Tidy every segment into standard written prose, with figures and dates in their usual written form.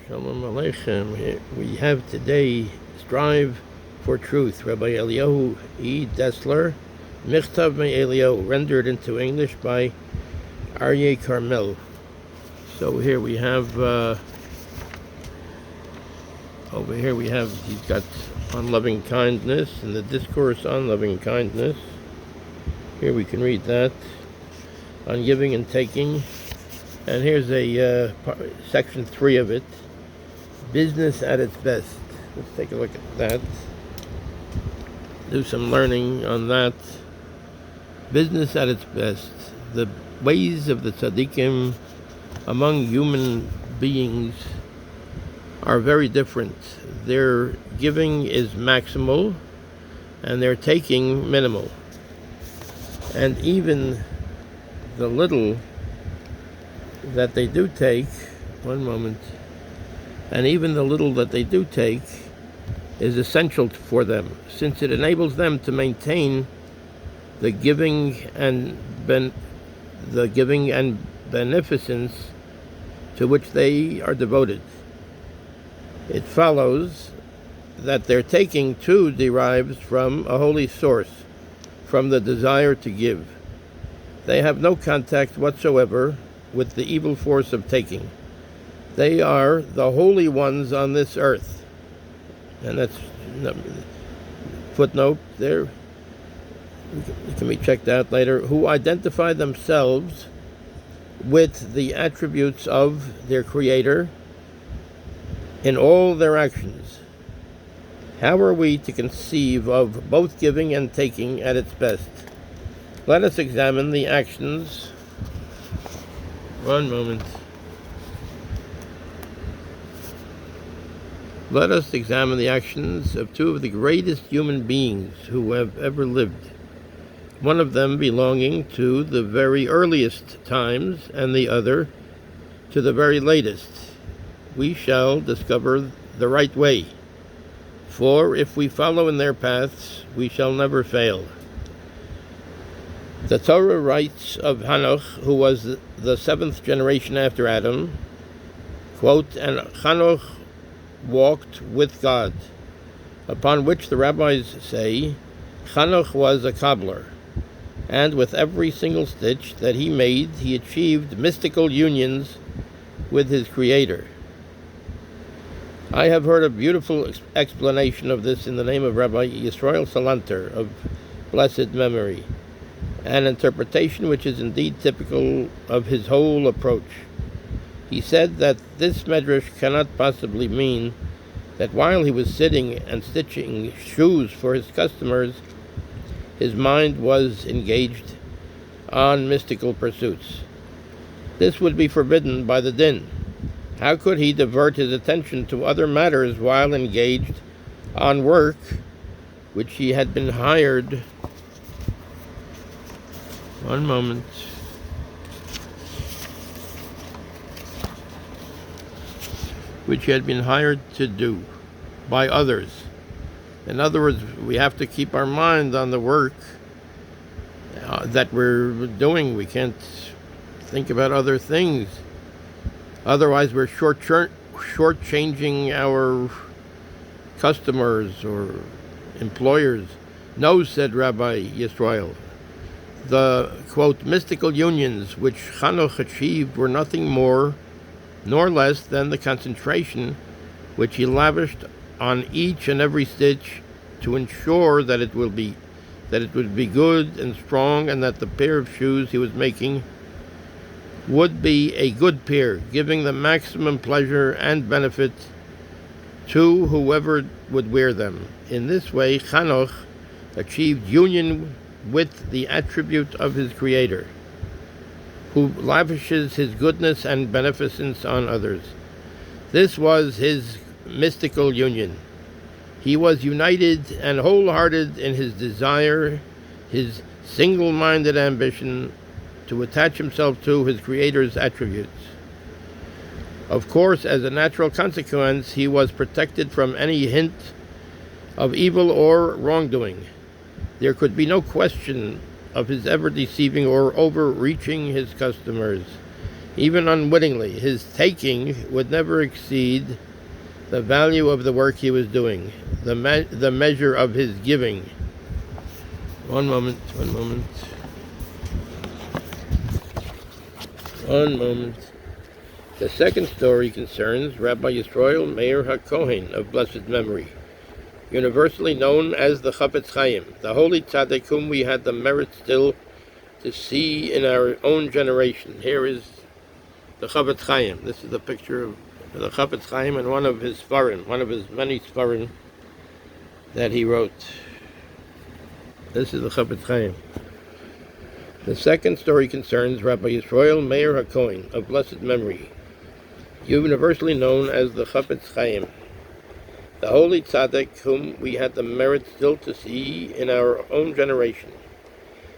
Shalom Aleichem. We have today Strive for Truth, Rabbi Me-Eliyahu E.Dressler, Michtav Me-Eliyahu, rendered into English by Aryeh Carmel. So here we have, over here we have, he's got on loving kindness and the discourse on loving kindness. Here we can read that, on giving and taking. And here's a section 3 of it. Business at its best. Let's take a look at that. Do some learning on that. Business at its best. The ways of the tzaddikim among human beings are very different. Their giving is maximal and their taking minimal. And even the little that they do take, and even the little that they do take is essential for them, since it enables them to maintain the giving and beneficence to which they are devoted. It follows that their taking too derives from a holy source, from the desire to give. They have no contact whatsoever with the evil force of taking. They are the holy ones on this earth. And that's footnote there. It can be checked out later. Who identify themselves with the attributes of their Creator in all their actions. How are we to conceive of both giving and taking at its best? Let us examine the actions. One moment. Let us examine the actions of two of the greatest human beings who have ever lived, one of them belonging to the very earliest times and the other to the very latest. We shall discover the right way, for if we follow in their paths, we shall never fail. The Torah writes of Hanoch, who was the seventh generation after Adam, quote, and Hanoch walked with God, upon which the rabbis say, Hanoch was a cobbler, and with every single stitch that he made, he achieved mystical unions with his Creator. I have heard a beautiful explanation of this in the name of Rabbi Yisrael Salanter, of blessed memory, an interpretation which is indeed typical of his whole approach. He said that this medrash cannot possibly mean that while he was sitting and stitching shoes for his customers, his mind was engaged on mystical pursuits. This would be forbidden by the din. How could he divert his attention to other matters while engaged on work which he had been hired? One moment. Which he had been hired to do by others. In other words, we have to keep our mind on the work that we're doing. We can't think about other things. Otherwise, we're shortchanging our customers or employers. No, said Rabbi Yisrael. The, quote, mystical unions which Hanoch achieved were nothing more nor less than the concentration which he lavished on each and every stitch to ensure that it would be good and strong, and that the pair of shoes he was making would be a good pair, giving the maximum pleasure and benefit to whoever would wear them. In this way, Hanoch achieved union with the attribute of his Creator, who lavishes his goodness and beneficence on others. This was his mystical union. He was united and wholehearted in his desire, his single-minded ambition to attach himself to his Creator's attributes. Of course, as a natural consequence, he was protected from any hint of evil or wrongdoing. There could be no question of his ever deceiving or overreaching his customers. even unwittingly. His taking would never exceed the value of the work he was doing, the measure of his giving. One moment. The second story concerns Rabbi Yisrael Meir HaKohen of blessed memory, universally known as the Chafetz Chaim, the holy tzaddik whom we had the merit still to see in our own generation. Here is the Chafetz Chaim. This is a picture of the Chafetz Chaim and one of his Seferim, one of his many Seferim that he wrote. This is the Chafetz Chaim. The second story concerns Rabbi Yisrael Meir HaKohen of blessed memory, universally known as the Chafetz Chaim, the holy tzaddik whom we had the merit still to see in our own generation.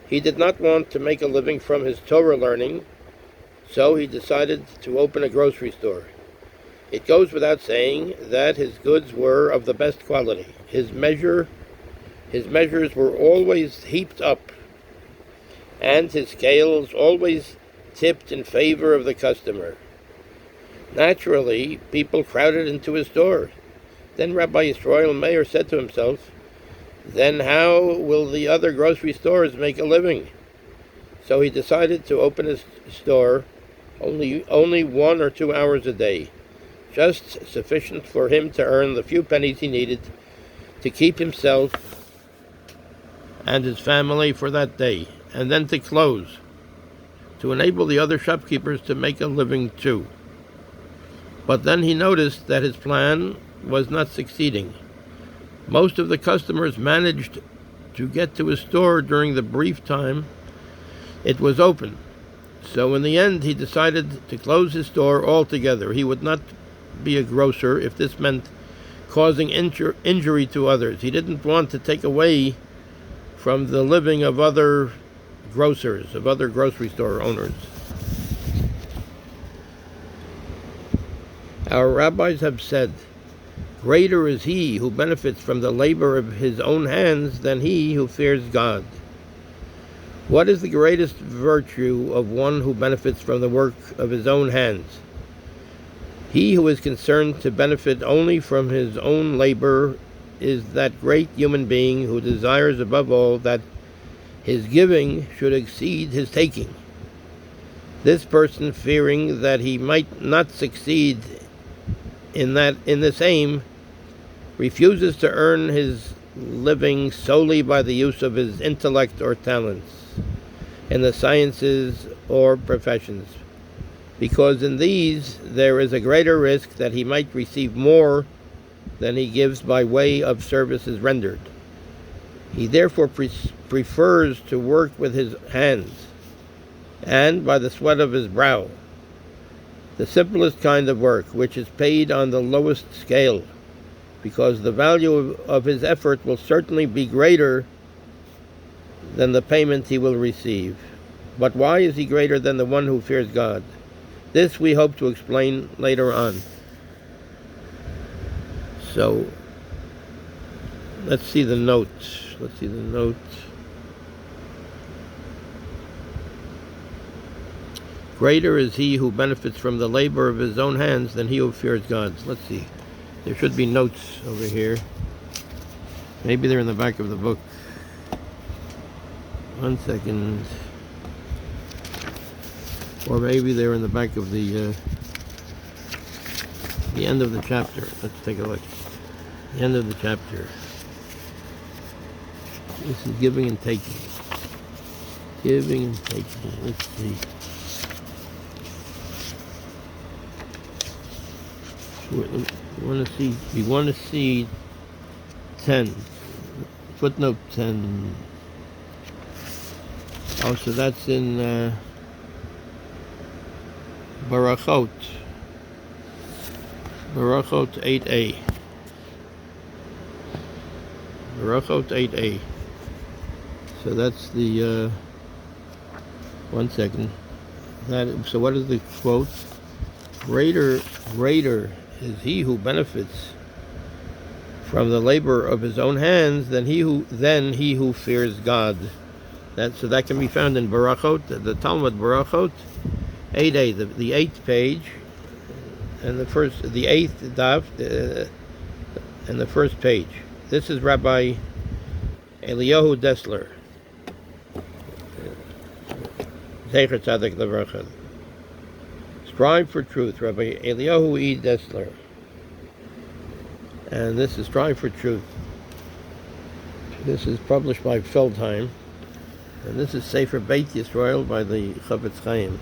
He did not want to make a living from his Torah learning, so he decided to open a grocery store. It goes without saying that his goods were of the best quality. His measures were always heaped up, and his scales always tipped in favor of the customer. Naturally, people crowded into his store. Then Rabbi Yisrael Meir said to himself, then how will the other grocery stores make a living? So he decided to open his store only 1 or 2 hours a day, just sufficient for him to earn the few pennies he needed to keep himself and his family for that day, and then to close, to enable the other shopkeepers to make a living too. But then he noticed that his plan was not succeeding. Most of the customers managed to get to his store during the brief time it was open. So in the end, he decided to close his store altogether. He would not be a grocer if this meant causing injury to others. He didn't want to take away from the living of other grocers, of other grocery store owners. Our rabbis have said, greater is he who benefits from the labor of his own hands than he who fears God. What is the greatest virtue of one who benefits from the work of his own hands? He who is concerned to benefit only from his own labor is that great human being who desires above all that his giving should exceed his taking. This person, fearing that he might not succeed in this aim, refuses to earn his living solely by the use of his intellect or talents in the sciences or professions, because in these there is a greater risk that he might receive more than he gives by way of services rendered. He therefore prefers to work with his hands and by the sweat of his brow, the simplest kind of work, which is paid on the lowest scale, because the value of his effort will certainly be greater than the payment he will receive. But why is he greater than the one who fears God? This we hope to explain later on. So, let's see the notes. Greater is he who benefits from the labor of his own hands than he who fears God. Let's see. There should be notes over here. Maybe they're in the back of the book. 1 second. Or maybe they're in the back of the end of the chapter. Let's take a look. The end of the chapter. This is giving and taking. Giving and taking. Let's see. We want to see 10. Footnote 10. Oh, so that's in Barachot 8a. Barachot 8a. So that's the 1 second. So what is the quote? Greater is he who benefits from the labor of his own hands than he who fears God. So that can be found in Barachot, the Talmud Barachot 8A, the eighth page, and the eighth daf, and the first page. This is Rabbi E.Dressler, Zecher Tzadik Levrcha. Strive for Truth, Rabbi E.Dressler. And this is Strive for Truth. This is published by Feldheim. And this is Sefer Beit Yisrael by the Chafetz Chaim.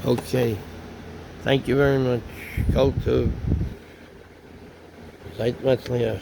Okay. Thank you very much. Kol Tov. Seid Matzliach.